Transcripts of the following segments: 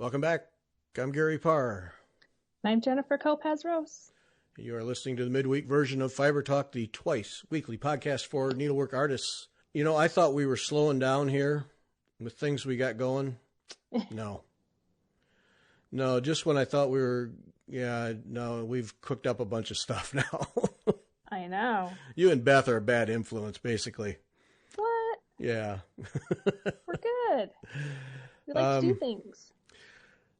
Welcome back. I'm Gary Parr. I'm Jenifer Rose. You are listening to the midweek version of Fiber Talk, the twice weekly podcast for needlework artists. You know, I thought we were slowing down here with things we got going. No, just when I thought we were, we've cooked up a bunch of stuff now. I know. You and Beth are a bad influence, basically. What? Yeah. We're good. We like to do things.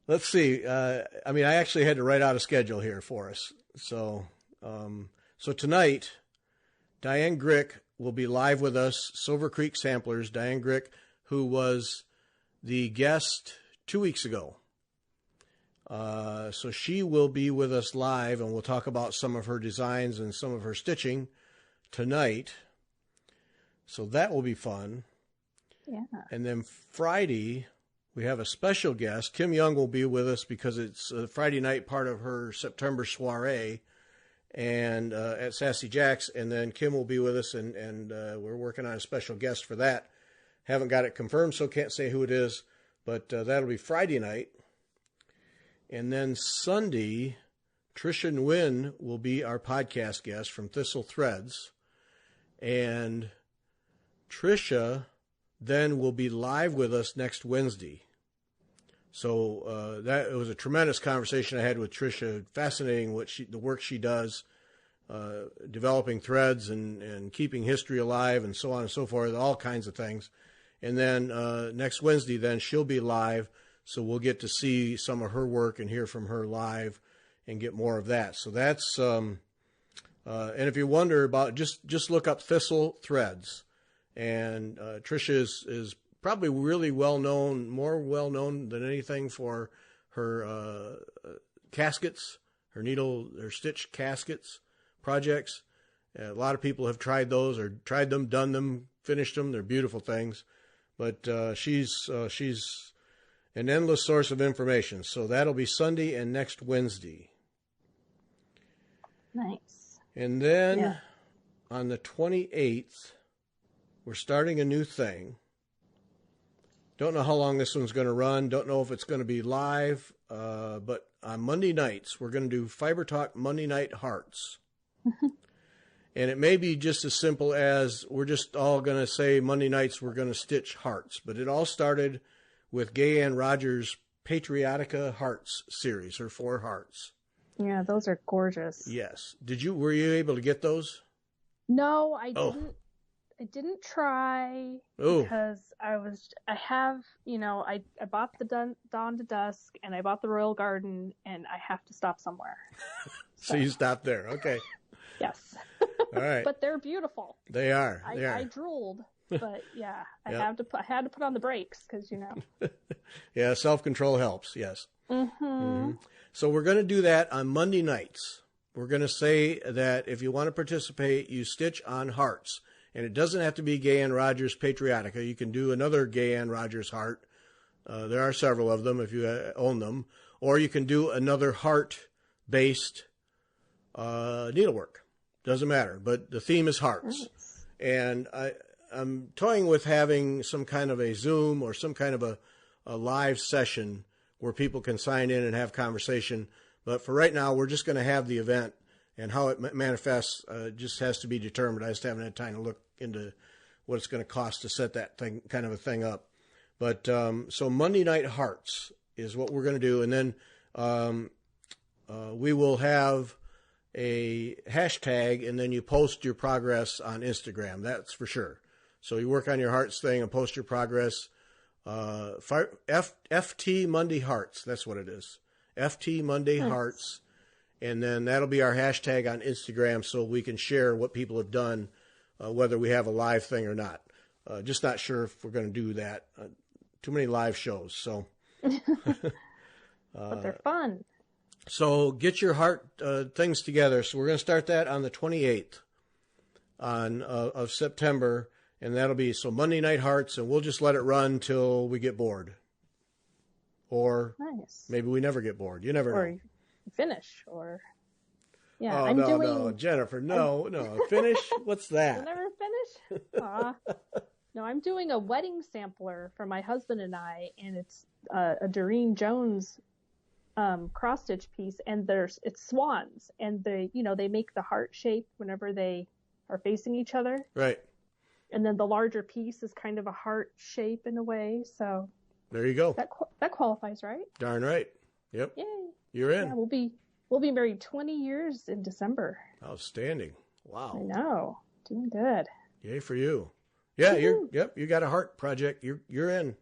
Let's see. I actually had to write out a schedule here for us. So tonight, Diane Grick will be live with us, Silver Creek Samplers. Diane Grick, who was the guest 2 weeks ago. So she will be with us live, and we'll talk about some of her designs and some of her stitching tonight. So that will be fun. Yeah. And then Friday, we have a special guest. Kim Young will be with us because it's a Friday night part of her September soiree and at Sassy Jack's. And then Kim will be with us, and we're working on a special guest for that. Haven't got it confirmed, so can't say who it is, but that'll be Friday night. And then Sunday, Tricia Nguyen will be our podcast guest from Thistle Threads. And Tricia then will be live with us next Wednesday. So it was a tremendous conversation I had with Tricia. Fascinating the work she does, developing threads and keeping history alive and so on and so forth, all kinds of things. And then next Wednesday, then she'll be live, so we'll get to see some of her work and hear from her live and get more of that. So that's and if you wonder about, just look up Thistle Threads, and Tricia is probably really well-known, more well-known than anything for her caskets, her stitch caskets projects. A lot of people have tried those or tried them, done them, finished them. They're beautiful things. But she's an endless source of information. So that'll be Sunday and next Wednesday. Nice. And then on the 28th, we're starting a new thing. Don't know how long this one's going to run. Don't know if it's going to be live. But on Monday nights, we're going to do Fiber Talk Monday Night Hearts. And it may be just as simple as we're just all going to say Monday nights we're going to stitch hearts. But it all started with Gay Ann Rogers' Patriotica Hearts series, her 4 hearts. Yeah, those are gorgeous. Yes. Were you able to get those? No, I didn't. I didn't try because I bought the Dawn to Dusk and I bought the Royal Garden and I have to stop somewhere. So you stopped there. Okay. Yes. All right. But they're beautiful. They are. I drooled, but yeah, I had to put on the brakes because, Yeah, self-control helps. Yes. Mm-hmm. Mm-hmm. So we're going to do that on Monday nights. We're going to say that if you want to participate, you stitch on hearts. And it doesn't have to be Gay Ann Rogers Patriotica. You can do another Gay Ann Rogers heart. There are several of them if you own them. Or you can do another heart-based needlework. Doesn't matter. But the theme is hearts. Nice. And I'm toying with having some kind of a Zoom or some kind of a live session where people can sign in and have conversation. But for right now, we're just going to have the event. And how it manifests just has to be determined. I just haven't had time to look into what it's going to cost to set that kind of a thing up. But so Monday Night Hearts is what we're going to do. And then we will have a hashtag, and then you post your progress on Instagram. That's for sure. So you work on your hearts thing and post your progress. FT Monday Hearts. That's what it is. FT Monday Hearts. And then that'll be our hashtag on Instagram so we can share what people have done, whether we have a live thing or not. Just not sure if we're going to do that. Too many live shows. So, but they're fun. So get your heart things together. So we're going to start that on the 28th of September. And that'll be Monday Night Hearts. And we'll just let it run till we get bored. Or maybe we never get bored. You never know. Finish or no, Jenifer, no, finish. What's that? You'll never finish. No, I'm doing a wedding sampler for my husband and I, and it's a Doreen Jones cross stitch piece, and it's swans, and they make the heart shape whenever they are facing each other. Right. And then the larger piece is kind of a heart shape in a way. So there you go. That qualifies, right? Darn right. Yep. Yay. You're in. Yeah, we'll be married 20 years in December. Outstanding. Wow. I know. Doing good. Yay for you. Yeah, you got a heart project. You're in.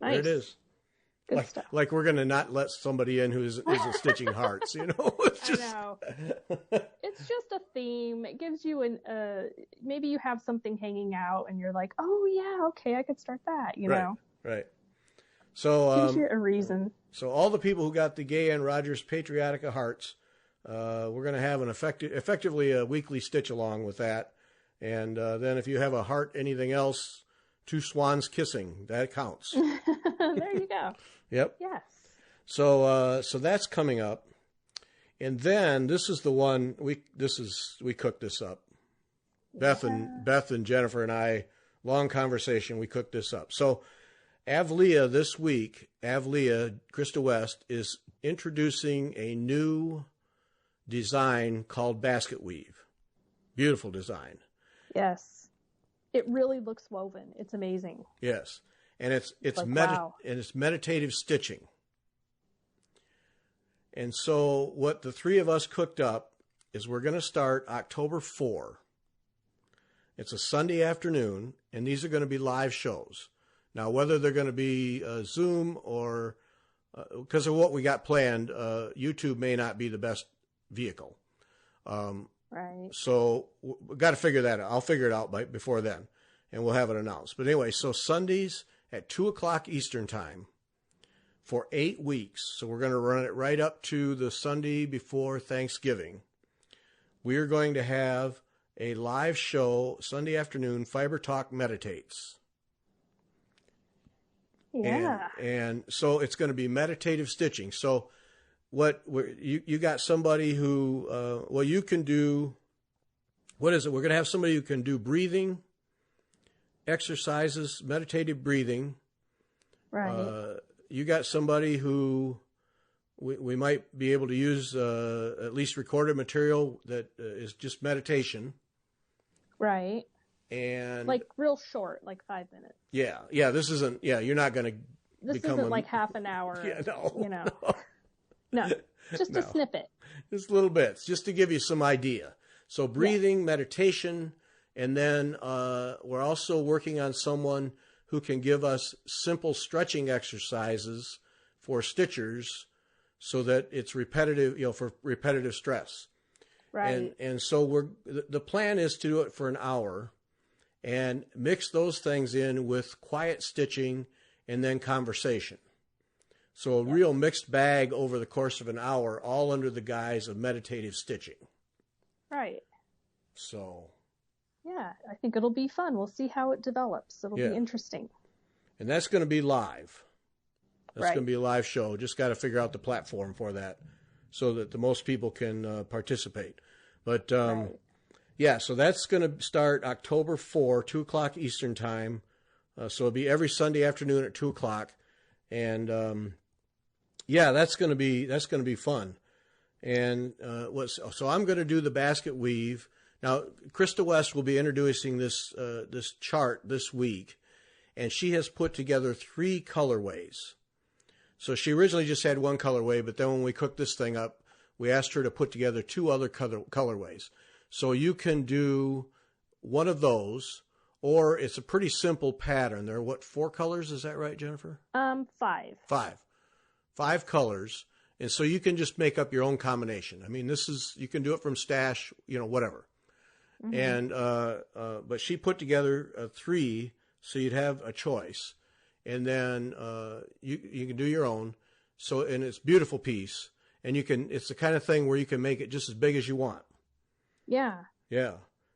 Nice. There it is. Good stuff. Like we're going to not let somebody in who isn't stitching hearts, It's just... I know. It's just a theme. It gives you maybe you have something hanging out and you're like, oh yeah, okay, I could start that, know? Right. So gives you a reason. So all the people who got the Gay Ann Rogers Patriotica hearts, we're going to have effectively a weekly stitch along with that. And then if you have a heart, anything else, 2 swans kissing, that counts. There you go. Yep. Yes. So that's coming up. And then this is the one we cooked this up. Beth and Jenifer and I, long conversation, we cooked this up. So Avlea this week, Krista West is introducing a new design called basket weave. Beautiful design. Yes. It really looks woven. It's amazing. Yes. And it's wow. And it's meditative stitching. And so what the three of us cooked up is we're going to start October 4. It's a Sunday afternoon, and these are going to be live shows. Now, whether they're going to be Zoom or because of what we got planned, YouTube may not be the best vehicle. Right. So we've got to figure that out. I'll figure it out before then, and we'll have it announced. But anyway, so Sundays at 2:00 Eastern time for 8 weeks. So we're going to run it right up to the Sunday before Thanksgiving. We are going to have a live show Sunday afternoon, Fiber Talk Meditates. Yeah. And so it's going to be meditative stitching. So you got somebody who, you can do, what is it? We're going to have somebody who can do breathing exercises, meditative breathing. Right. You got somebody who we might be able to use at least recorded material that is just meditation. Right. And like real short, like 5 minutes. Yeah. This isn't. Yeah, you're not going to. This isn't like half an hour. Yeah, no. No, just a snippet. Just little bits, just to give you some idea. So breathing, meditation, and then we're also working on someone who can give us simple stretching exercises for stitchers so that it's repetitive, for repetitive stress. Right. And so the plan is to do it for an hour and mix those things in with quiet stitching and then conversation. So a real mixed bag over the course of an hour, all under the guise of meditative stitching. Right. So. Yeah, I think it'll be fun. We'll see how it develops. It'll be interesting. And that's going to be live. That's going to be a live show. Just got to figure out the platform for that so that the most people can participate. But, so that's going to start October 4, 2:00 Eastern time. So it'll be every Sunday afternoon at 2:00. And, that's going to be fun. And, so I'm going to do the basket weave. Now, Krista West will be introducing this chart this week, and she has put together 3 colorways. So she originally just had one colorway, but then when we cooked this thing up, we asked her to put together 2 other colorways. So you can do one of those, or it's a pretty simple pattern. There are 4 colors? Is that right, Jenifer? 5. 5 colors. And so you can just make up your own combination. I mean, you can do it from stash, whatever. Mm-hmm. And but she put together 3, so you'd have a choice, and then you can do your own. So, and it's a beautiful piece, and it's the kind of thing where you can make it just as big as you want. Yeah. Yeah.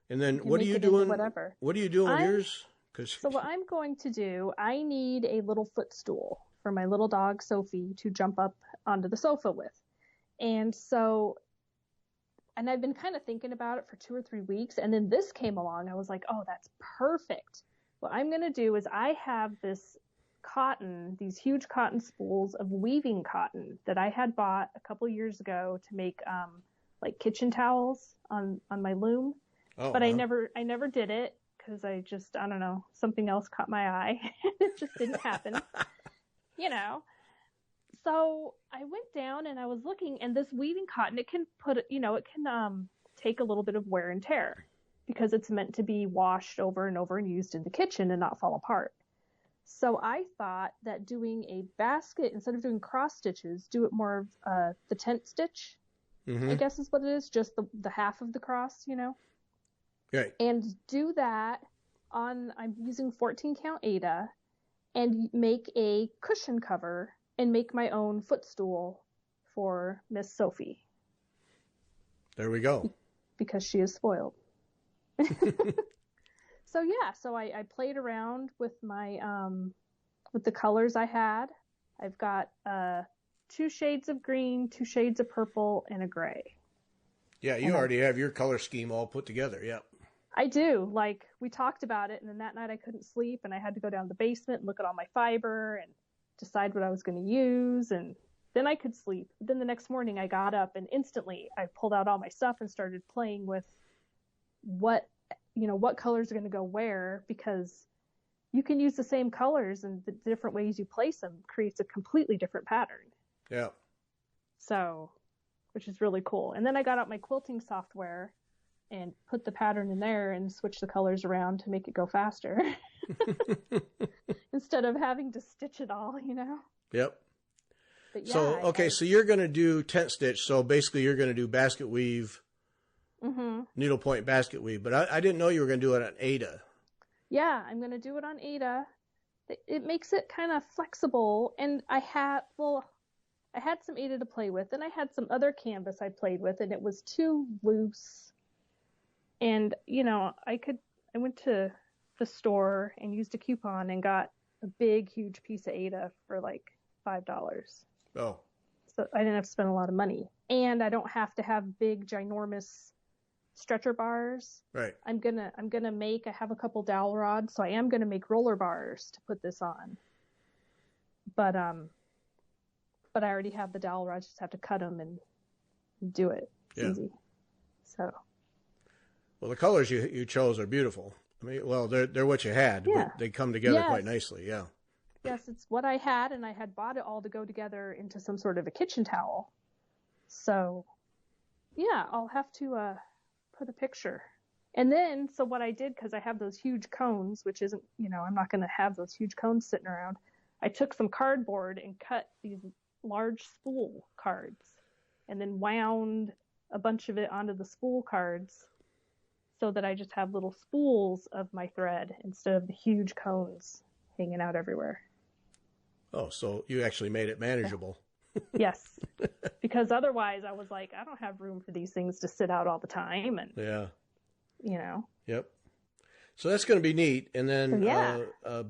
And then what are you doing? Whatever. What are you doing with yours? So what I'm going to do, I need a little footstool for my little dog Sophie to jump up onto the sofa with, and so. And I've been kind of thinking about it for 2 or 3 weeks. And then this came along. I was like, oh, that's perfect. What I'm going to do is I have this cotton, these huge cotton spools of weaving cotton that I had bought a couple years ago to make like kitchen towels on my loom. Oh, But wow. I never did it because I don't know, something else caught my eye. It just didn't happen, you know. So I went down and I was looking, and this weaving cotton, it can take a little bit of wear and tear because it's meant to be washed over and over and used in the kitchen and not fall apart. So I thought that doing a basket, instead of doing cross stitches, do it more of the tent stitch, I guess is what it is, just the half of the cross, you know? Right. And do that I'm using 14 count Aida, and make a cushion cover and make my own footstool for Miss Sophie. There we go. Because she is spoiled. So yeah, so I played around with my with the colors I had. I've got 2 shades of green, 2 shades of purple, and a gray. Yeah, you already have your color scheme all put together. Yep. I do. Like, we talked about it, and then that night I couldn't sleep, and I had to go down to the basement and look at all my fiber and decide what I was going to use, and then I could sleep. But then the next morning I got up, and instantly I pulled out all my stuff and started playing with what colors are going to go where, because you can use the same colors, and the different ways you place them creates a completely different pattern. Yeah. So, which is really cool. And then I got out my quilting software and put the pattern in there and switch the colors around to make it go faster. Instead of having to stitch it all, you know? Yep. But yeah, So, okay, so you're going to do tent stitch. So basically you're going to do basket weave, needlepoint basket weave. But I didn't know you were going to do it on Aida. Yeah, I'm going to do it on Aida. It makes it kind of flexible. And I had some Aida to play with, and I had some other canvas I played with, and it was too loose. And, you know, I went to the store and used a coupon and got a big, huge piece of Aida for like $5. Oh. So I didn't have to spend a lot of money. And I don't have to have big, ginormous stretcher bars. Right. I have a couple dowel rods, so I am gonna make roller bars to put this on. But I already have the dowel rods, just have to cut them and do it. It's easy. So. Well, the colors you chose are beautiful. I mean, well, they're what you had, but they come together quite nicely. Yeah. Yes, it's what I had, and I had bought it all to go together into some sort of a kitchen towel. So, yeah, I'll have to put a picture. And then, so what I did, because I have those huge cones, which isn't, I'm not going to have those huge cones sitting around. I took some cardboard and cut these large spool cards, and then wound a bunch of it onto the spool cards, so that I just have little spools of my thread instead of the huge cones hanging out everywhere. Oh, so you actually made it manageable. Yes, because otherwise I was like, I don't have room for these things to sit out all the time. And Yep. So that's going to be neat. And then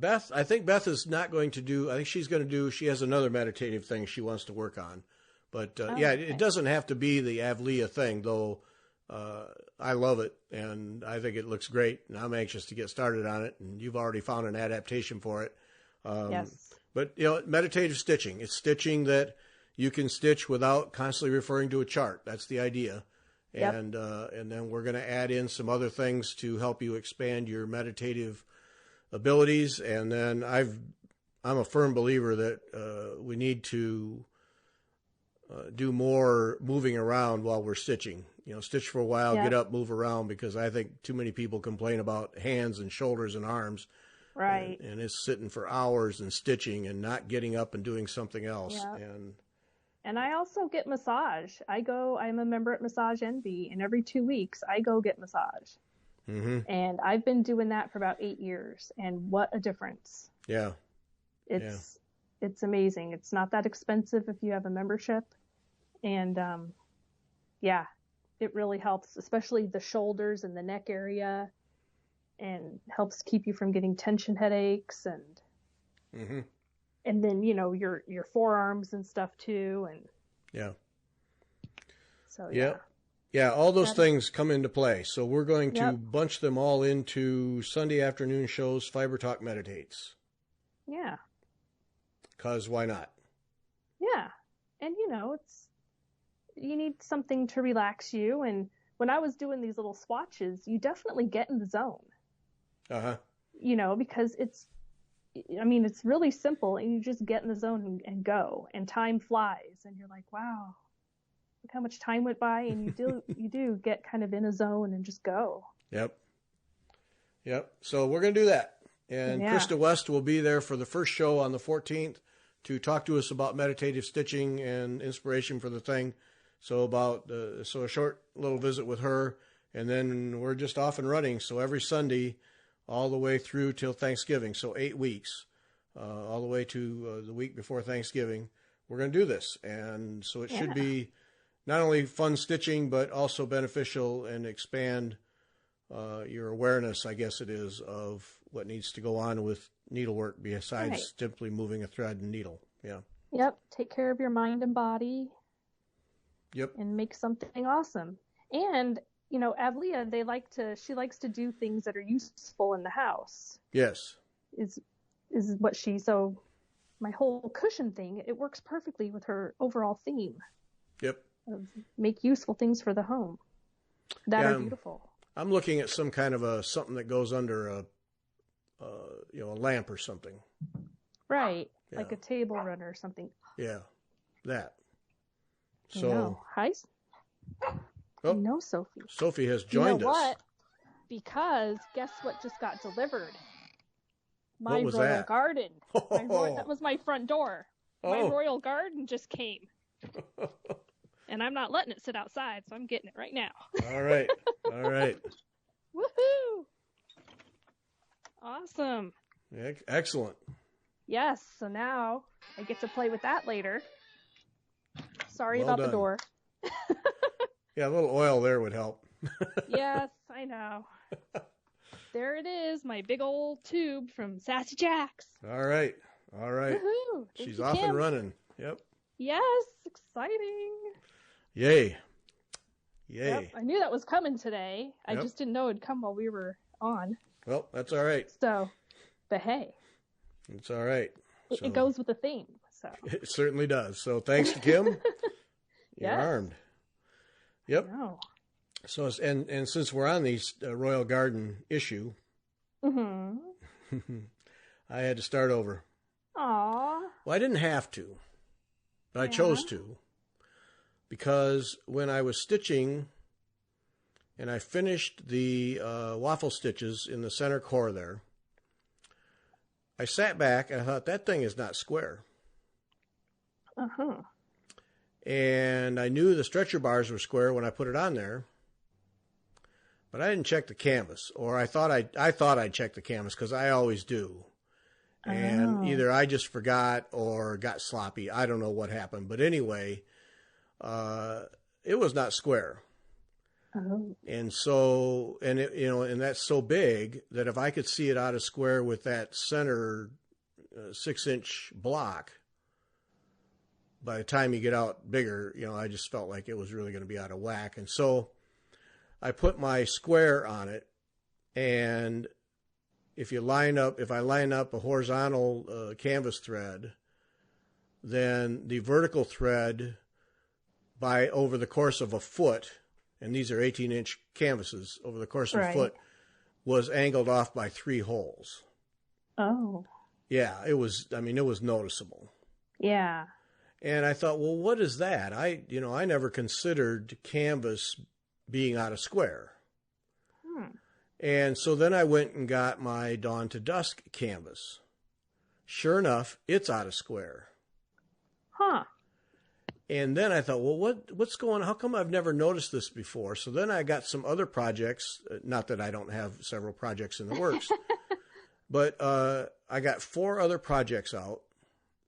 Beth, I think Beth is not going to do, I think she's going to do, she has another meditative thing she wants to work on. But it doesn't have to be the Avlea thing, though. I love it, and I think it looks great, and I'm anxious to get started on it, and you've already found an adaptation for it. Yes. But, meditative stitching, it's stitching that you can stitch without constantly referring to a chart. That's the idea. Yep. And then we're going to add in some other things to help you expand your meditative abilities. And then I'm a firm believer that we need to do more moving around while we're stitching. Stitch for a while, get up, move around, because I think too many people complain about hands and shoulders and arms. Right. And it's sitting for hours and stitching and not getting up and doing something else. Yep. And I also get massage. I'm a member at Massage Envy, and every 2 weeks I go get massage. Mm-hmm. And I've been doing that for about 8 years, and what a difference. Yeah. It's amazing. It's not that expensive if you have a membership. And it really helps, especially the shoulders and the neck area, and helps keep you from getting tension headaches and then your forearms and stuff too. And so Yeah, all those things come into play. So we're going to Yep. bunch them all into Sunday afternoon shows, Fiber Talk Meditates. Yeah. Because why not? Yeah. And you need something to relax you. And when I was doing these little swatches, you definitely get in the zone. Uh-huh. Because it's really simple, and you just get in the zone and go, and time flies, and you're like, wow, look how much time went by, and you do get kind of in a zone and just go. Yep. So we're going to do that. And Yeah. Krista West will be there for the first show on the 14th to talk to us about meditative stitching and inspiration for the thing. So a short little visit with her, and then we're just off and running. So every Sunday, all the way through till Thanksgiving. So 8 weeks, all the way to the week before Thanksgiving, we're going to do this. And so it should be not only fun stitching, but also beneficial and expand your awareness, I guess it is, of what needs to go on with needlework besides simply moving a thread and needle. Yeah. Yep. Take care of your mind and body. Yep. And make something awesome. And Avlea, she likes to do things that are useful in the house. Yes. Is what so my whole cushion thing, it works perfectly with her overall theme. Yep. Of make useful things for the home that are beautiful. I'm looking at some kind of something that goes under a lamp or something. Right. Yeah. Like a table runner or something. Yeah. That. So. Hi. Oh, no, Sophie. Sophie has joined us. What? Because guess what just got delivered? My what was royal that? garden. That was my front door. My royal garden just came. And I'm not letting it sit outside, so I'm getting it right now. All right. Woohoo! Awesome. Excellent. Yes, so now I get to play with that later. Sorry well about done. The door. Yeah, a little oil there would help. Yes, I know. There it is, my big old tube from Sassy Jack's. All right. Woohoo! She's off and running. Yep. Yes, exciting. Yay. Yep, I knew that was coming today. I just didn't know it'd come while we were on. Well, that's all right. So, but hey. It's all right. It goes with the theme. So. It certainly does. So thanks to Kim. You're armed. Yep. So, and since we're on the Royal Garden issue, I had to start over. Aww. Well, I didn't have to, but I chose to, because when I was stitching and I finished the waffle stitches in the center core there, I sat back and I thought, that thing is not square. And I knew the stretcher bars were square when I put it on there, but I didn't check the canvas, or I thought I'd check the canvas, because I always do. And either I just forgot or got sloppy. I don't know what happened, but anyway, it was not square. And so, and that's so big that if I could see it out of square with that center 6-inch block, by the time you get out bigger, I just felt like it was really going to be out of whack. And so I put my square on it, and if I line up a horizontal canvas thread, then the vertical thread over the course of a foot, and these are 18-inch canvases, over the course of a foot, was angled off by 3 holes. Oh. Yeah, it was noticeable. Yeah. And I thought, well, what is that? I never considered canvas being out of square. And so then I went and got my Dawn to Dusk canvas. Sure enough, it's out of square. And then I thought, well, what's going on? How come I've never noticed this before? So then I got some other projects, not that I don't have several projects in the works, but I got 4 other projects out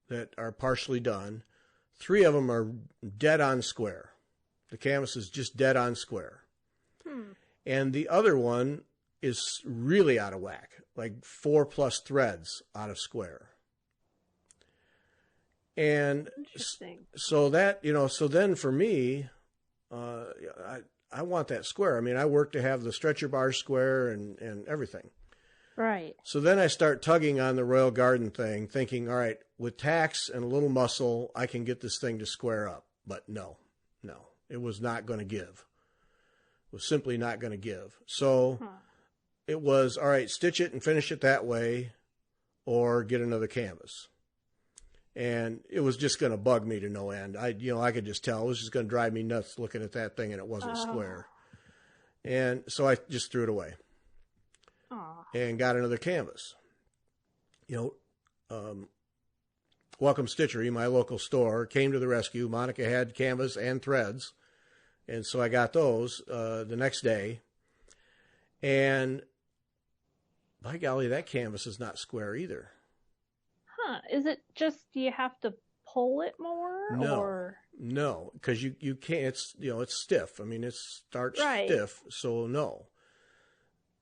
that are partially done. 3 of them are dead on square. The canvas is just dead on square. And the other one is really out of whack, like 4+ threads out of square. And so that, so then for me, I I want that square. I mean, I work to have the stretcher bar square and everything. Right. So then I start tugging on the Royal Garden thing, thinking, all right, with tacks and a little muscle, I can get this thing to square up. But no, it was not going to give. It was simply not going to give. So it was, all right, stitch it and finish it that way or get another canvas. And it was just going to bug me to no end. I could just tell it was just going to drive me nuts looking at that thing and it wasn't square. And so I just threw it away. And got another canvas. Welcome Stitchery, my local store, came to the rescue. Monica had canvas and threads. And so I got those the next day. And by golly, that canvas is not square either. Is it just you have to pull it more? No, because you can't. It's stiff. I mean, it starts stiff, so no.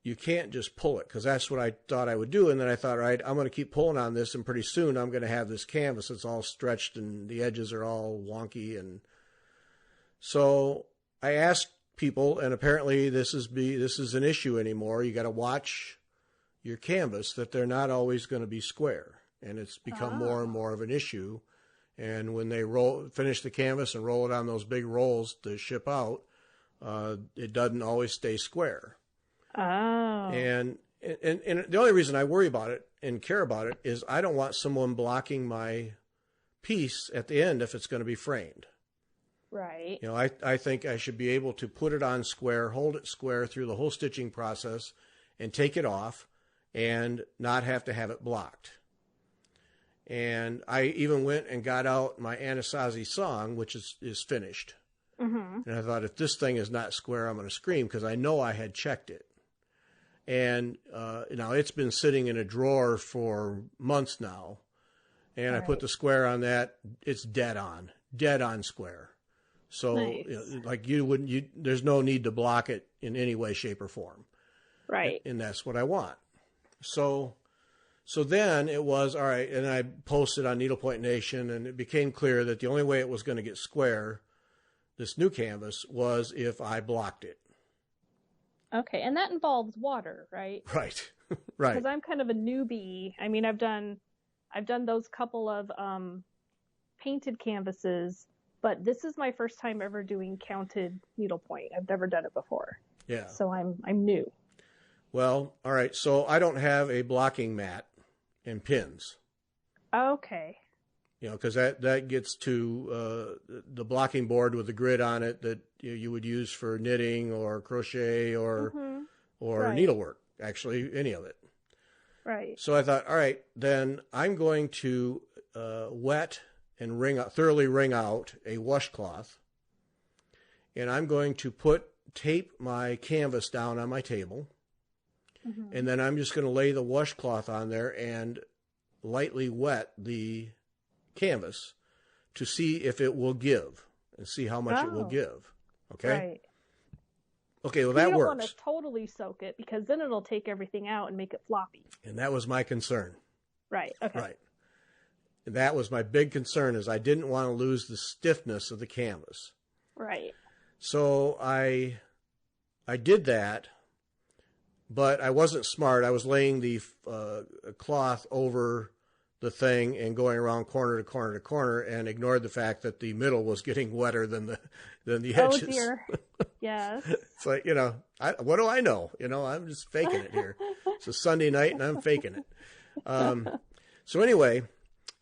You can't just pull it, because that's what I thought I would do. And then I thought, all right, I'm going to keep pulling on this, and pretty soon I'm going to have this canvas that's all stretched and the edges are all wonky. And so I asked people, and apparently this is an issue anymore. You got to watch your canvas that they're not always going to be square, and it's become more and more of an issue. And when they finish the canvas and roll it on those big rolls to ship out, it doesn't always stay square. And the only reason I worry about it and care about it is I don't want someone blocking my piece at the end if it's going to be framed. Right. I think I should be able to put it on square, hold it square through the whole stitching process, and take it off and not have to have it blocked. And I even went and got out my Anasazi song, which is finished. And I thought, if this thing is not square, I'm going to scream, because I know I had checked it. And now it's been sitting in a drawer for months now. And I put the square on that. It's dead on square. So nice. There's no need to block it in any way, shape, or form. Right. And that's what I want. So then it was, all right, and I posted on Needlepoint Nation, and it became clear that the only way it was going to get square, this new canvas, was if I blocked it. Okay, and that involves water, right? Right, right. Because I'm kind of a newbie. I mean, I've done those couple of painted canvases, but this is my first time ever doing counted needlepoint. I've never done it before. Yeah. So I'm new. Well, all right. So I don't have a blocking mat and pins. Okay. Because that gets to the blocking board with the grid on it that you would use for knitting or crochet or needlework, actually, any of it. Right. So I thought, all right, then I'm going to wet and thoroughly wring out a washcloth, and I'm going to tape my canvas down on my table, and then I'm just going to lay the washcloth on there and lightly wet the canvas to see if it will give and see how much it will give. Okay. Right. Okay. Well, that works. You don't want to totally soak it, because then it'll take everything out and make it floppy. And that was my concern. Right. Okay. Right. And that was my big concern, is I didn't want to lose the stiffness of the canvas. Right. So I did that, but I wasn't smart. I was laying the cloth over the thing and going around corner to corner to corner, and ignored the fact that the middle was getting wetter than the edges. Oh dear. Yes. It's like, what do I know? I'm just faking it here. It's a Sunday night and I'm faking it. So anyway,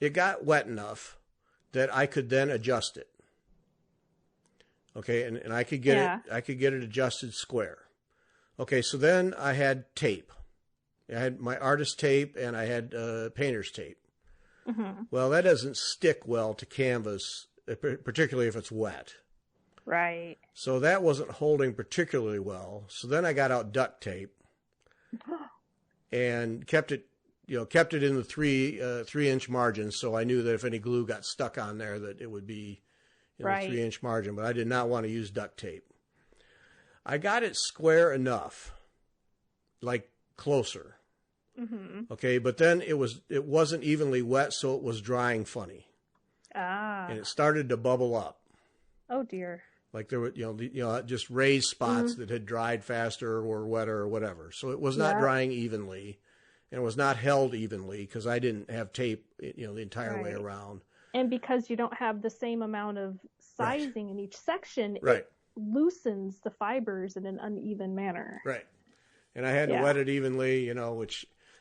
it got wet enough that I could then adjust it. Okay. And I could get it adjusted square. Okay. So then I had tape. I had my artist tape and I had painter's tape. Well, that doesn't stick well to canvas, particularly if it's wet. Right. So that wasn't holding particularly well. So then I got out duct tape and kept it in the 3-inch margin. So I knew that if any glue got stuck on there, that it would be in the 3-inch margin. But I did not want to use duct tape. I got it square enough, like closer. Okay, but then it wasn't evenly wet, so it was drying funny. And it started to bubble up. Oh dear. Like there were, just raised spots that had dried faster or wetter or whatever. So it was not drying evenly, and it was not held evenly because I didn't have tape, the entire way around. And because you don't have the same amount of sizing in each section, it loosens the fibers in an uneven manner. Right. And I had to wet it evenly,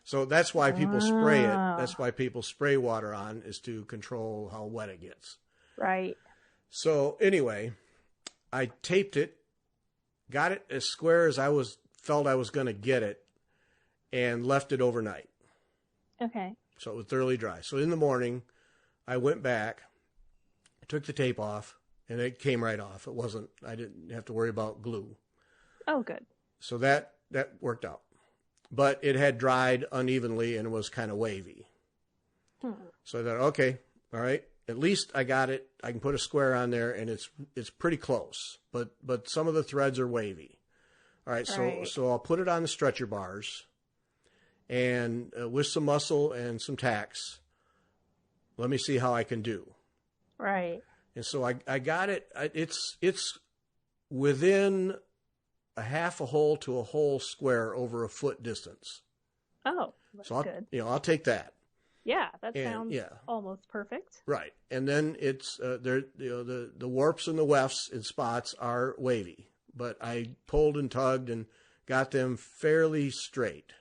so that's why people spray it. That's why people spray water on, is to control how wet it gets. Right. So anyway, I taped it, got it as square as felt I was going to get it, and left it overnight. Okay. So it was thoroughly dry. So in the morning, I went back, took the tape off, and it came right off. I didn't have to worry about glue. Oh, good. So that worked out. But it had dried unevenly and was kind of wavy. So I thought, okay, all right, at least I got it. I can put a square on there, and it's pretty close. But some of the threads are wavy. All right, so I'll put it on the stretcher bars, and with some muscle and some tacks, let me see how I can do. Right. And so I got it. It's within a half a hole to a whole square over a foot distance. Oh, that's good. I'll take that. Yeah, that sounds almost perfect. Right. And then it's the warps and the wefts and spots are wavy, but I pulled and tugged and got them fairly straight,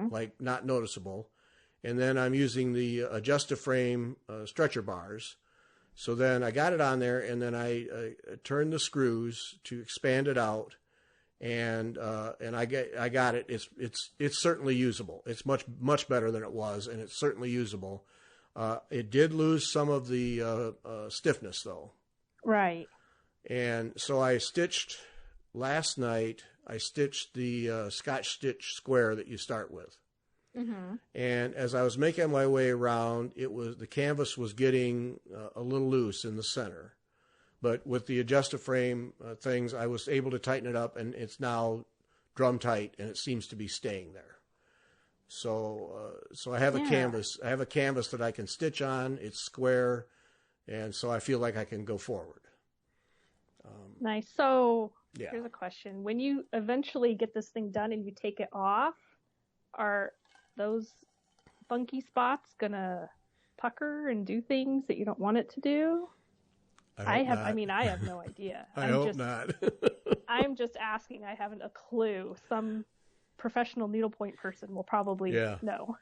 like not noticeable. And then I'm using the Adjust-A-Frame stretcher bars. So then I got it on there, and then I turned the screws to expand it out, and I got it. It's certainly usable. It's much better than it was, and it's certainly usable. It did lose some of the stiffness though. Right. And so I stitched last night. I stitched the Scotch stitch square that you start with. And as I was making my way around, the canvas was getting a little loose in the center. But with the Adjust-A-Frame things, I was able to tighten it up, and it's now drum tight, and it seems to be staying there. So I have a canvas. I have a canvas that I can stitch on. It's square, and so I feel like I can go forward. Nice. So here's a question: when you eventually get this thing done and you take it off, are those funky spots gonna pucker and do things that you don't want it to do? I have no idea. I hope not. I'm just asking. I haven't a clue. Some professional needlepoint person will probably know.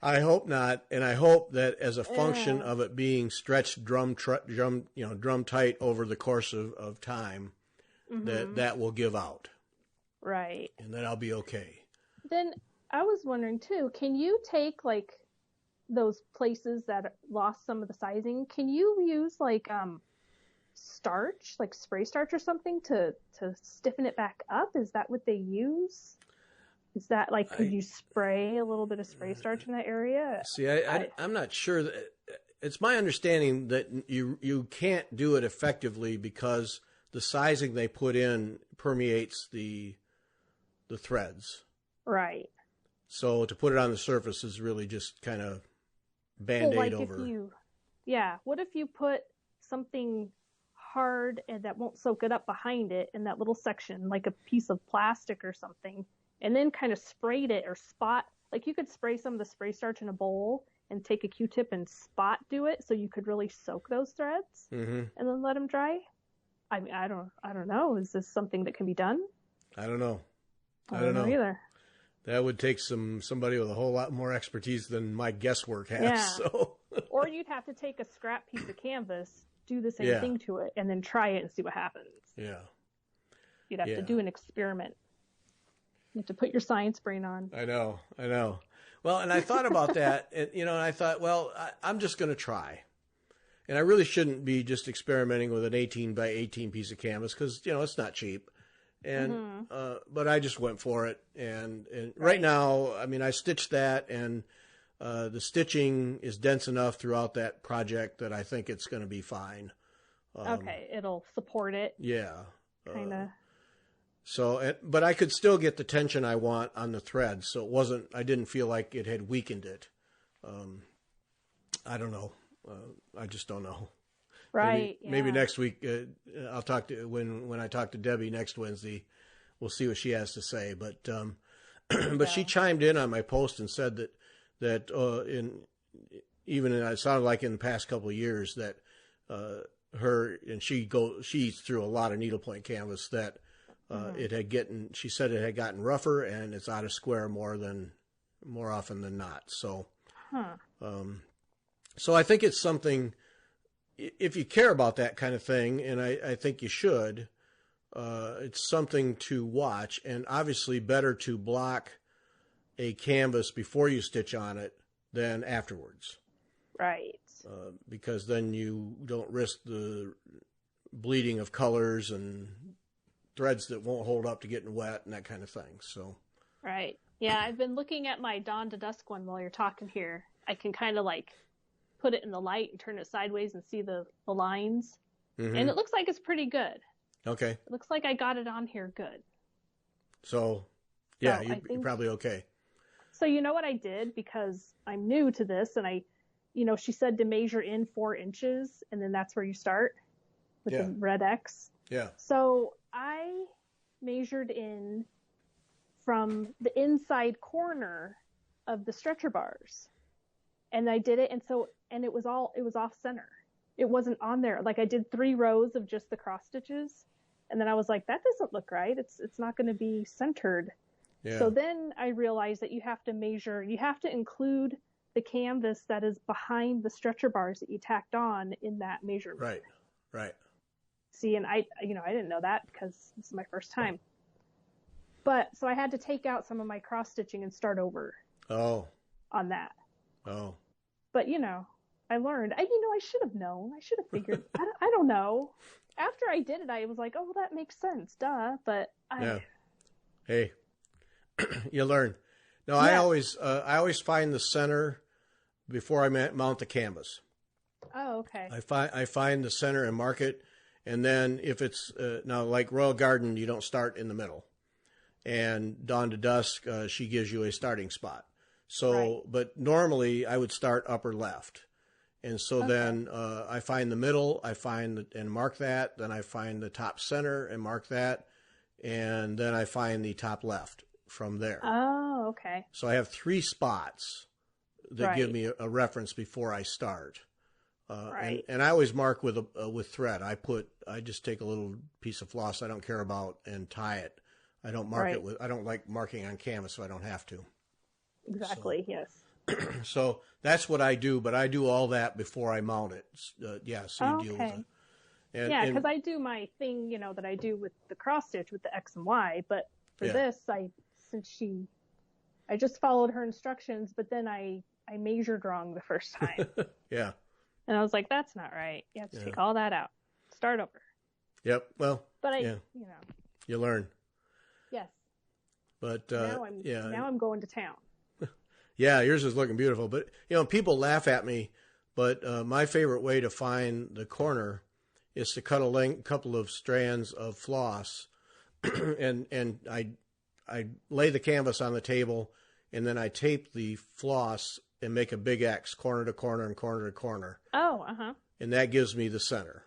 I hope not, and I hope that as a function of it being stretched drum tight over the course of time, that will give out. Right. And then I'll be okay. Then I was wondering too, can you take like those places that lost some of the sizing, can you use like starch, like spray starch or something to stiffen it back up? Is that what they use? Is that like, could you spray a little bit of spray starch in that area? See, I'm not sure. It's my understanding that you can't do it effectively because the sizing they put in permeates the threads. Right. So to put it on the surface is really just kind of Band-Aid over. What if you put something hard and that won't soak it up behind it in that little section, like a piece of plastic or something, and then kind of sprayed it or spot, like you could spray some of the spray starch in a bowl and take a Q-tip and spot do it so you could really soak those threads and then let them dry? I mean, I don't know. Is this something that can be done? I don't know. I don't know either. That would take somebody with a whole lot more expertise than my guesswork has. Yeah. So. Or you'd have to take a scrap piece of canvas, do the same thing to it, and then try it and see what happens. Yeah. You'd have to do an experiment. You have to put your science brain on. I know. Well, and I thought about that, and I thought, well, I'm just going to try. And I really shouldn't be just experimenting with an 18 by 18 piece of canvas because, it's not cheap. And but I just went for it, and right now, I mean, I stitched that, and the stitching is dense enough throughout that project that I think it's going to be fine. Okay, it'll support it. Yeah, kind of. So, but I could still get the tension I want on the thread, so it wasn't. I didn't feel like it had weakened it. I don't know. I just don't know. Right. Maybe next week I'll talk to when I talk to Debbie next Wednesday. We'll see what she has to say. But but she chimed in on my post and said that it sounded like in the past couple of years that she eats through a lot of needlepoint canvas that she said it had gotten rougher and it's out of square more often than not. So so I think it's something, if you care about that kind of thing, and I think you should, it's something to watch, and obviously better to block a canvas before you stitch on it than afterwards. Right. Because then you don't risk the bleeding of colors and threads that won't hold up to getting wet and that kind of thing. So. Right. Yeah, I've been looking at my Dawn to Dusk one while you're talking here. I can kind of like put it in the light and turn it sideways and see the lines. Mm-hmm. And it looks like it's pretty good. Okay. It looks like I got it on here good. So, yeah, you're probably okay. So you know what I did, because I'm new to this, and she said to measure in 4 inches, and then that's where you start with the red X. Yeah. So I measured in from the inside corner of the stretcher bars, and I did it, and it was off center. It wasn't on there. Like I did 3 rows of just the cross stitches, and then I was like, that doesn't look right. It's not going to be centered. Yeah. So then I realized that you have to include the canvas that is behind the stretcher bars that you tacked on in that measurement. Right. See, and I didn't know that because this is my first time. But so I had to take out some of my cross stitching and start over. On that. But I learned. I should have known. I should have figured. I don't know. After I did it, I was like, oh, well, that makes sense, duh. But Hey, you learn. No, yeah. I always find the center before I mount the canvas. Oh, okay. I find the center and mark it, and then if it's now like Royal Garden, you don't start in the middle, and Dawn to Dusk, she gives you a starting spot. So, but normally I would start upper left, and so then I find the middle, and mark that. Then I find the top center and mark that, and then I find the top left from there. Oh, okay. So I have 3 spots that give me a reference before I start. And I always mark with thread. I just take a little piece of floss I don't care about and tie it. I don't mark it I don't like marking on canvas, so I don't have to. Exactly. So, yes. So that's what I do, but I do all that before I mount it. So you deal with it. Because I do my thing, that I do with the cross stitch with the X and Y, but for this, I just followed her instructions, but then I measured wrong the first time. Yeah. And I was like, that's not right. You have to take all that out. Start over. Yep. Well, but you learn. Yes. But now I'm going to town. Yeah, yours is looking beautiful. But people laugh at me, but my favorite way to find the corner is to cut a couple of strands of floss, and I lay the canvas on the table, and then I tape the floss and make a big X corner to corner and corner to corner. Oh, And that gives me the center.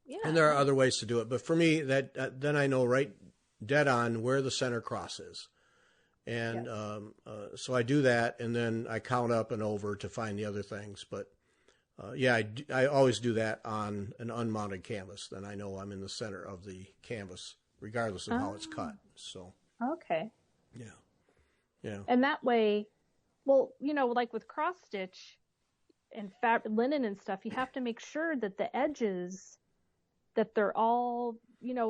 Yeah. And there are other ways to do it, but for me, that then I know right dead on where the center cross is. And so I do that, and then I count up and over to find the other things. But I always do that on an unmounted canvas. Then I know I'm in the center of the canvas, regardless of how it's cut. So okay, yeah. And that way, well, like with cross stitch and linen and stuff, you have to make sure that the edges, that they're all,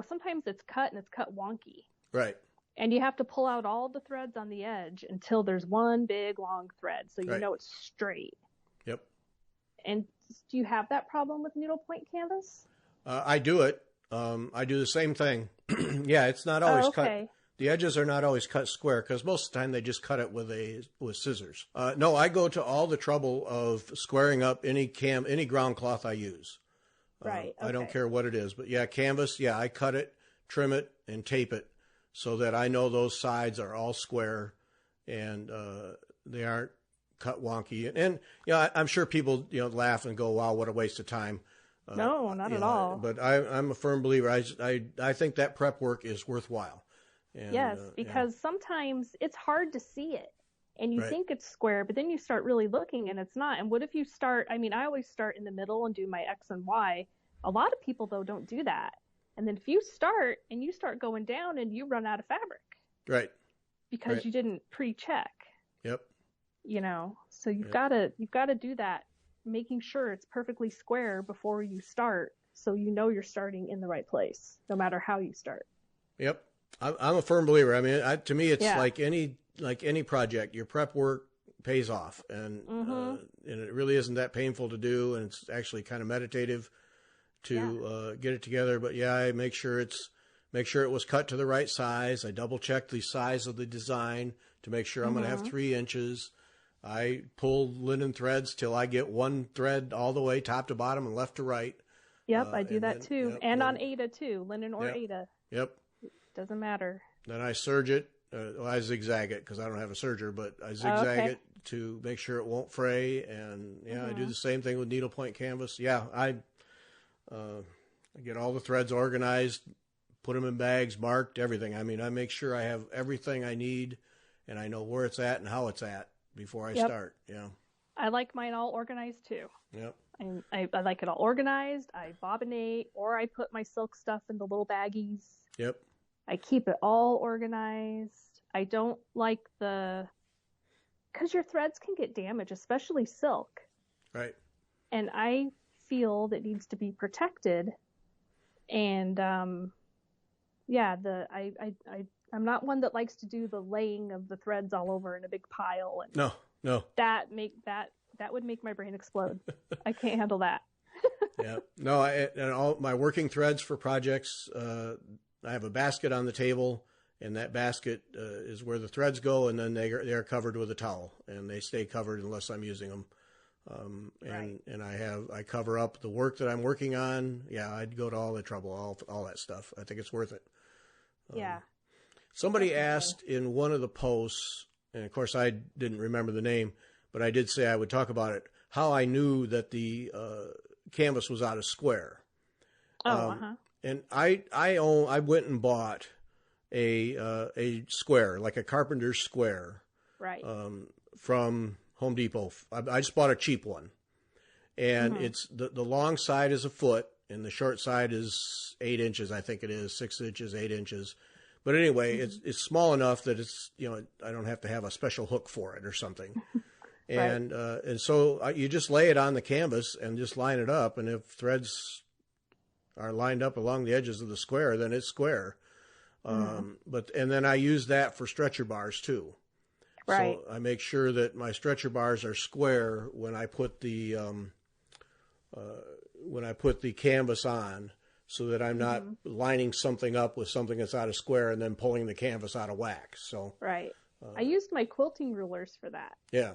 sometimes it's cut and it's cut wonky. Right. And you have to pull out all the threads on the edge until there's one big long thread, so you know it's straight. Yep. And do you have that problem with needlepoint canvas? I do it. I do the same thing. Yeah, it's not always cut. The edges are not always cut square because most of the time they just cut it with scissors. No, I go to all the trouble of squaring up any ground cloth I use. Right. I don't care what it is, but canvas. Yeah, I cut it, trim it, and tape it, so that I know those sides are all square and they aren't cut wonky. And I'm sure people laugh and go, wow, what a waste of time. No, not at all. But I'm a firm believer. I think that prep work is worthwhile. And, yes, because sometimes it's hard to see it. And you right. think it's square, but then you start really looking and it's not. And what if you start, I mean, I always start in the middle and do my X and Y. A lot of people, though, don't do that. And then if you start going down and you run out of fabric. Right. Because right. you didn't pre-check. Yep. You know, so you've got to do that, making sure it's perfectly square before you start, so you know you're starting in the right place, no matter how you start. Yep. I'm a firm believer. I mean, to me, it's like any project, your prep work pays off, and it really isn't that painful to do, and it's actually kind of meditative to get it together. But I make sure it was cut to the right size. I double check the size of the design to make sure I'm going to have 3 inches. I pull linen threads till I get one thread all the way top to bottom and left to right. Yep, I do that too. Yep, and on Aida too, linen or Aida. Yep. Doesn't matter. Then I serge it. I zigzag it because I don't have a serger, but I zigzag it to make sure it won't fray. And I do the same thing with needlepoint canvas. I get all the threads organized, put them in bags, marked, everything. I mean, I make sure I have everything I need and I know where it's at and how it's at before I start. Yeah. I like mine all organized too. Yep. I like it all organized. I bobinate, or I put my silk stuff in the little baggies. Yep. I keep it all organized. I don't like because your threads can get damaged, especially silk. Right. And I feel that needs to be protected. And I'm not one that likes to do the laying of the threads all over in a big pile. And no. That would make my brain explode. I can't handle that. Yeah. No, and all my working threads for projects, I have a basket on the table, and that basket is where the threads go, and then they're covered with a towel, and they stay covered unless I'm using them. And I cover up the work that I'm working on. Yeah, I'd go to all the trouble, all that stuff. I think it's worth it. Somebody asked in one of the posts, and of course I didn't remember the name, but I did say I would talk about it, how I knew that the canvas was out of square. And I went and bought a square, like a carpenter's square, right? From Home Depot. I just bought a cheap one, and it's the long side is a foot, and the short side is 8 inches. I think it is 6 inches, 8 inches. But anyway, it's small enough that it's I don't have to have a special hook for it or something. And and so you just lay it on the canvas and just line it up, and if threads are lined up along the edges of the square, then it's square. And then I use that for stretcher bars too. Right. So I make sure that my stretcher bars are square when I put the canvas on, so that I'm not lining something up with something that's out of square and then pulling the canvas out of whack. So I used my quilting rulers for that. Yeah.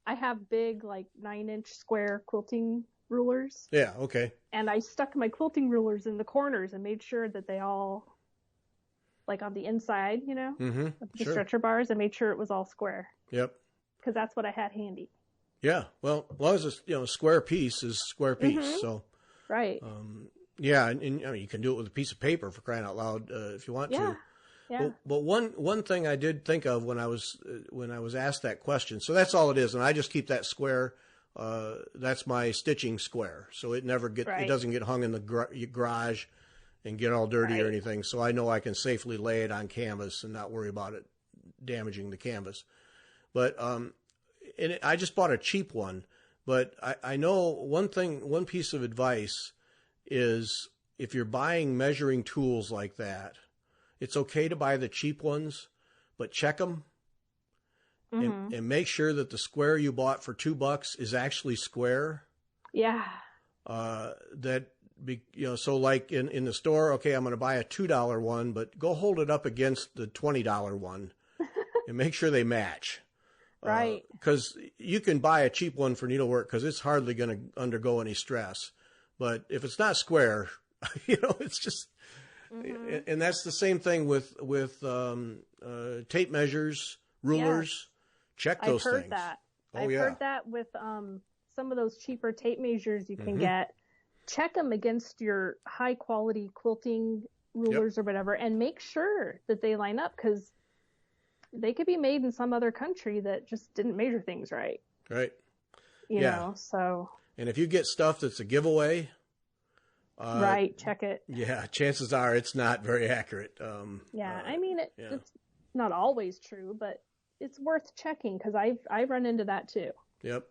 I have big, like 9-inch square quilting rulers. Yeah. Okay. And I stuck my quilting rulers in the corners and made sure that they all, like on the inside, of the stretcher bars, I made sure it was all square. Yep. Because that's what I had handy. Yeah. Well, as long as it's, square piece is square piece. So. Right. Yeah. And I mean, you can do it with a piece of paper, for crying out loud, if you want to. Yeah. But one thing I did think of when I was asked that question, so that's all it is, and I just keep that square. That's my stitching square, so it doesn't get hung in the garage and get all dirty or anything. So I know I can safely lay it on canvas and not worry about it damaging the canvas. But I just bought a cheap one. But I know one piece of advice is, if you're buying measuring tools like that, it's okay to buy the cheap ones, but check them and make sure that the square you bought for $2 is actually square. Yeah. So like in the store, okay, I'm going to buy a $2 one, but go hold it up against the $20 one and make sure they match. Right. Because you can buy a cheap one for needlework because it's hardly going to undergo any stress. But if it's not square, it's just... And that's the same thing with tape measures, rulers. Check those things. I've heard that with some of those cheaper tape measures you can get check them against your high quality quilting rulers or whatever, and make sure that they line up, because they could be made in some other country that just didn't measure things right. Right. You know, so. And if you get stuff that's a giveaway, right, check it. Yeah, chances are it's not very accurate. I mean, it's not always true, but it's worth checking, because I've run into that too. Yep.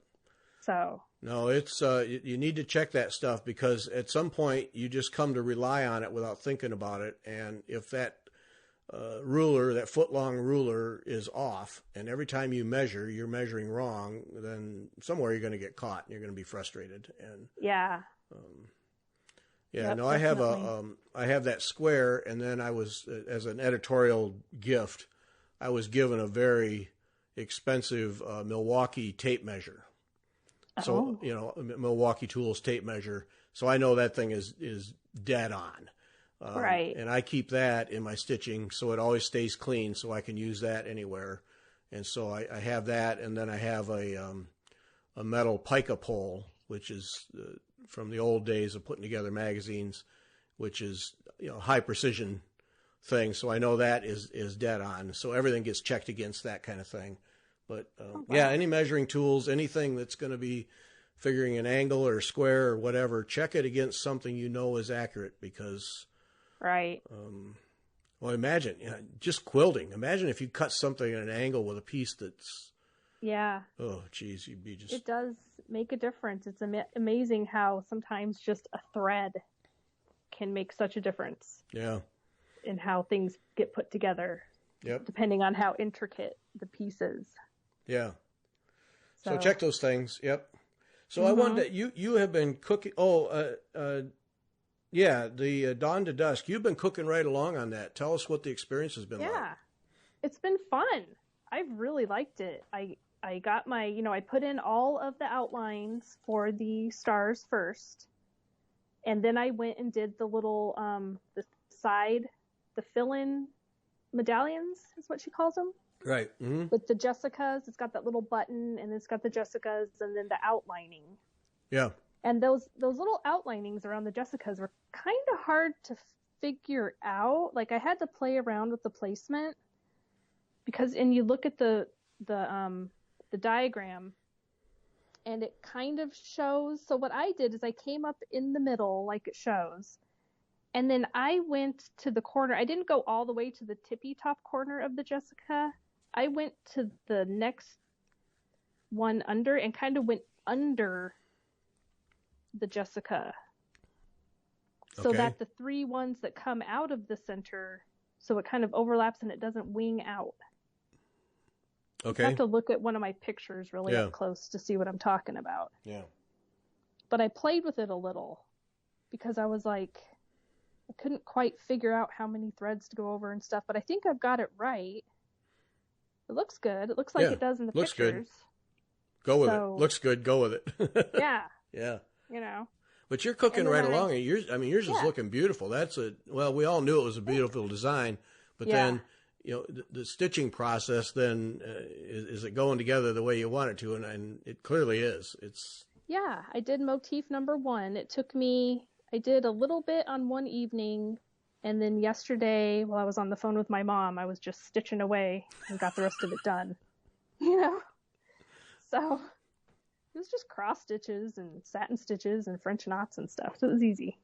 So. No, it's you need to check that stuff, because at some point you just come to rely on it without thinking about it, and if that ruler, that foot-long ruler, is off, and every time you measure, you're measuring wrong, then somewhere you're going to get caught, and you're going to be frustrated. And yeah. Yeah, no, definitely. I have that square, and then I was, as an editorial gift, I was given a very expensive Milwaukee tape measure. So, Milwaukee Tools tape measure. So I know that thing is dead on. Right. And I keep that in my stitching, so it always stays clean, so I can use that anywhere. And so I have that, and then I have a metal pica pole, which is from the old days of putting together magazines, which is high precision thing. So I know that is dead on. So everything gets checked against that kind of thing. But any measuring tools, anything that's going to be figuring an angle or a square or whatever, check it against something is accurate, because. Right. Well, imagine just quilting. Imagine if you cut something at an angle with a piece that's. Yeah. Oh, geez, you'd be just. It does make a difference. It's amazing how sometimes just a thread can make such a difference. Yeah. In how things get put together. Yep. Depending on how intricate the piece is. Yeah. So check those things. Yep. So I wanted you have been cooking. Yeah, the Dawn to Dusk. You've been cooking right along on that. Tell us what the experience has been like. Yeah, it's been fun. I've really liked it. I got my, I put in all of the outlines for the stars first, and then I went and did the little, the side, the fill-in medallions is what she calls them. Right. Mm-hmm. With the Jessicas, it's got that little button, and it's got the Jessicas, and then the outlining. Yeah. And those little outlinings around the Jessicas were kind of hard to figure out. Like, I had to play around with the placement, because, and you look at the diagram, and it kind of shows. So what I did is I came up in the middle like it shows, and then I went to the corner. I didn't go all the way to the tippy top corner of the Jessica. I went to the next one under and kind of went under the Jessica, so that the three ones that come out of the center, so it kind of overlaps and it doesn't wing out. Okay. I have to look at one of my pictures really up close to see what I'm talking about. Yeah. But I played with it a little, because I was like, I couldn't quite figure out how many threads to go over and stuff, but I think I've got it right. It looks good. It looks like it does in the looks pictures. Good. Go with it. Looks good. Go with it. Yeah. Yeah. But you're cooking right along, and yours is looking beautiful. We all knew it was a beautiful design, but then, the stitching process then, is it going together the way you want it to? And it clearly is. Yeah, I did motif number 1. It took me, I did a little bit on one evening, and then yesterday, while I was on the phone with my mom, I was just stitching away and got the rest of it done. So it was just cross stitches and satin stitches and French knots and stuff. So it was easy.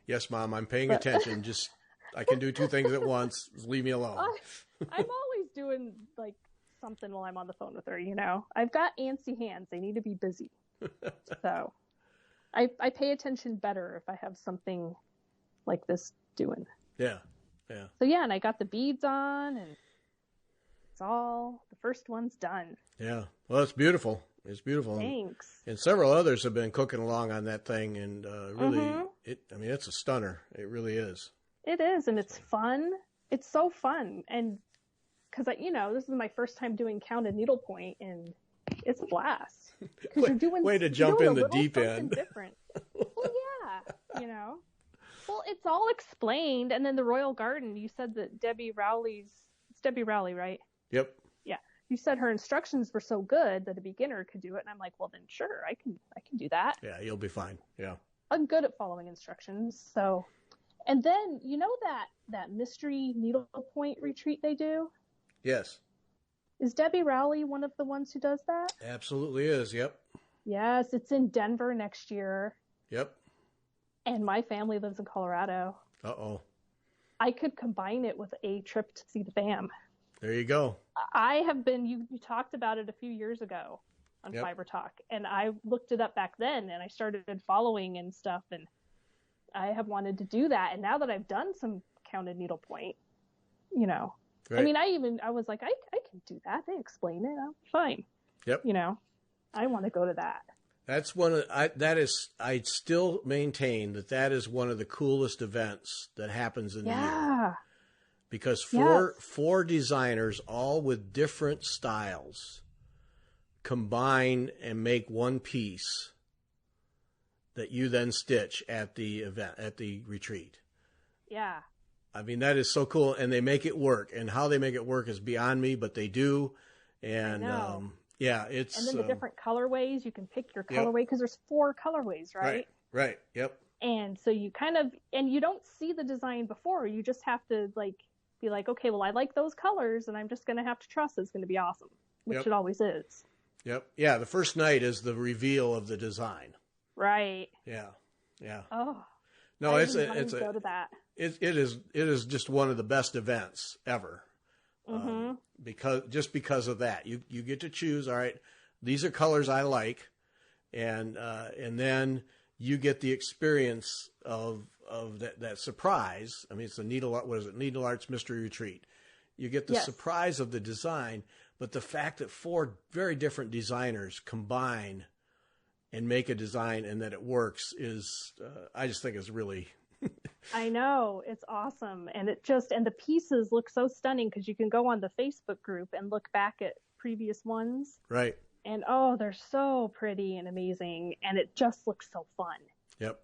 Yes, Mom, I'm paying attention. Just, I can do 2 things at once. Just leave me alone. I'm always doing like something while I'm on the phone with her, I've got antsy hands. They need to be busy. So I pay attention better if I have something like this doing. Yeah. Yeah. So and I got the beads on, and the first one's done. Yeah. Well, it's beautiful. It's beautiful. Thanks. And several others have been cooking along on that thing, and really, it's a stunner. It really is. It is, and it's fun. It's so fun, and because this is my first time doing counted needlepoint, and it's a blast. Way to jump in the deep end. Different. Well, yeah, Well, it's all explained, and then the Royal Garden. You said that it's Debbie Rowley, right? Yep. Yeah. You said her instructions were so good that a beginner could do it, and I'm like, well, then sure, I can do that. Yeah, you'll be fine. Yeah. I'm good at following instructions. So, and then you know that mystery needlepoint retreat they do? Yes. Is Debbie Rowley one of the ones who does that? Absolutely is. Yep. Yes, it's in Denver next year. Yep. And my family lives in Colorado. Uh-oh. I could combine it with a trip to see the BAM. There you go. I have been, you talked about it a few years ago on Fiber Talk, and I looked it up back then, and I started following and stuff, and I have wanted to do that. And now that I've done some counted needlepoint, you know, right. I mean, I was like, I can do that. They explain it. I'm fine. Yep. You know, I want to go to that. That's I still maintain that is one of the coolest events that happens in the year. Because four designers, all with different styles, combine and make one piece that you then stitch at the event, at the retreat. Yeah. I mean, that is so cool. And they make it work. And how they make it work is beyond me, but they do. And yeah, it's... And then the different colorways, you can pick your colorway because there's 4 colorways, right? Right, yep. And so you kind of, and you don't see the design before. You just have to be like, okay, well, I like those colors and I'm just going to have to trust it's going to be awesome, which it always is. Yep. Yeah, the first night is the reveal of the design. Right. Yeah. Oh. No, it's go to that. It is just one of the best events ever. Mm-hmm. Because of that, you get to choose. All right, these are colors I like, and then you get the experience of that surprise. I mean, it's a Needle Arts Mystery Retreat. You get the surprise of the design, but the fact that 4 very different designers combine and make a design and that it works is, I just think is really. I know, it's awesome. And and the pieces look so stunning because you can go on the Facebook group and look back at previous ones. Right. And they're so pretty and amazing. And it just looks so fun. Yep.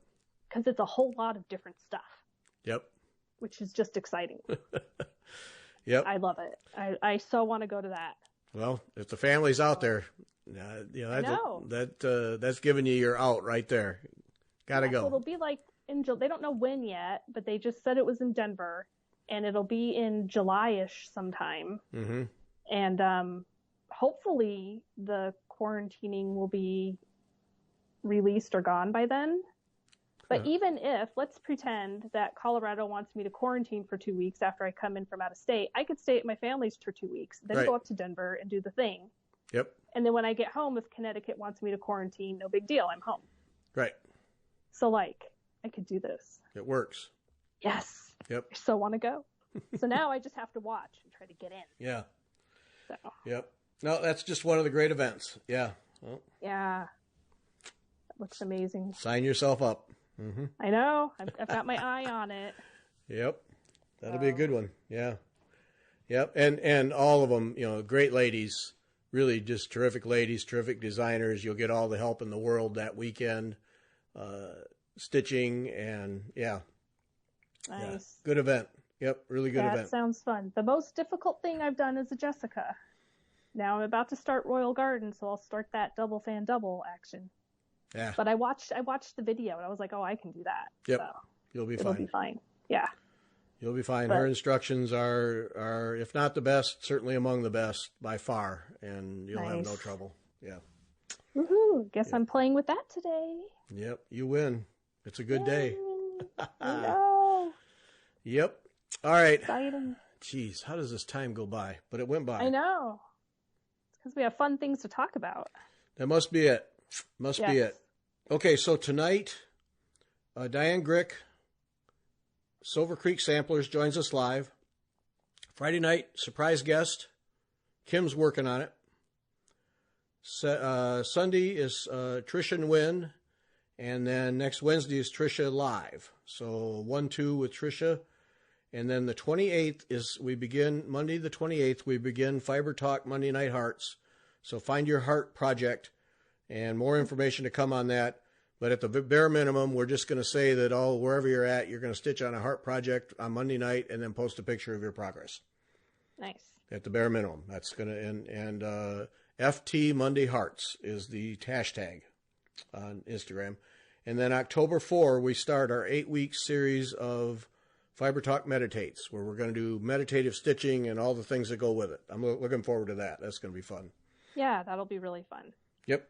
Because it's a whole lot of different stuff. Yep. Which is just exciting. Yep. I love it. I so want to go to that. Well, if the family's out there, that's giving you your out right there. Gotta go. So it'll be like they don't know when yet, but they just said it was in Denver, and it'll be in July-ish sometime. Mm-hmm. And hopefully the quarantining will be released or gone by then. But even if, let's pretend that Colorado wants me to quarantine for 2 weeks after I come in from out of state, I could stay at my family's for 2 weeks, then go up to Denver and do the thing. Yep. And then when I get home, if Connecticut wants me to quarantine, no big deal, I'm home. Right. So I could do this. It works. Yes. Yep. I so want to go. So now I just have to watch and try to get in. Yeah. So. Yep. No, that's just one of the great events. Yeah. Well, yeah. That looks amazing. Sign yourself up. Mm-hmm. I know. I've got my eye on it. Yep. That'll be a good one. Yeah. Yep. And all of them, great ladies, really just terrific ladies, terrific designers. You'll get all the help in the world that weekend. Stitching and Nice. Yeah. Good event. Yep. Really good event. That sounds fun. The most difficult thing I've done is a Jessica. Now I'm about to start Royal Garden, so I'll start that double fan double action. Yeah. But I watched the video and I was like, I can do that. Yep. So You'll be it'll fine. be fine. Yeah. You'll be fine. Her instructions are, if not the best, certainly among the best by far, and you'll have no trouble. Yeah. Woohoo! Guess I'm playing with that today. Yep. You win. It's a good day. I know. Yep. All right. Exciting. Jeez, how does this time go by? But it went by. I know. It's because we have fun things to talk about. That must be it. Must be it. Okay, so tonight, Diane Grick, Silver Creek Samplers, joins us live. Friday night, surprise guest. Kim's working on it. Sunday is Tricia and Wynn. And then next Wednesday is Tricia live. So 1-2 with Tricia. And then the 28th Monday the 28th, we begin Fiber Talk Monday Night Hearts. So find your heart project and more information to come on that. But at the bare minimum, we're just going to say that wherever you're at, you're going to stitch on a heart project on Monday night and then post a picture of your progress. Nice. At the bare minimum. That's going to, and FT Monday Hearts is the hashtag on Instagram. And then October 4, we start our 8-week series of Fiber Talk Meditates, where we're going to do meditative stitching and all the things that go with it. I'm looking forward to that. That's going to be fun. Yeah, that'll be really fun. Yep.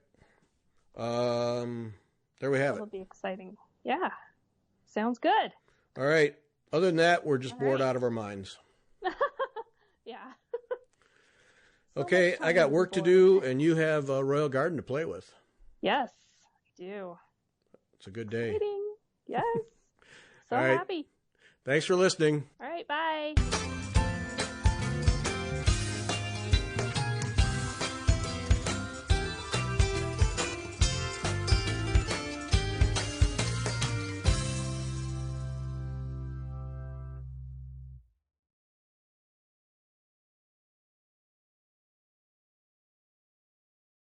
There we have it. That'll be exciting. Yeah. Sounds good. All right. Other than that, we're just bored out of our minds. Yeah. Okay, I got work to do, and you have a Royal Garden to play with. Yes, I do. It's a good day. Exciting. Yes. So All right. happy. Thanks for listening. All right, bye.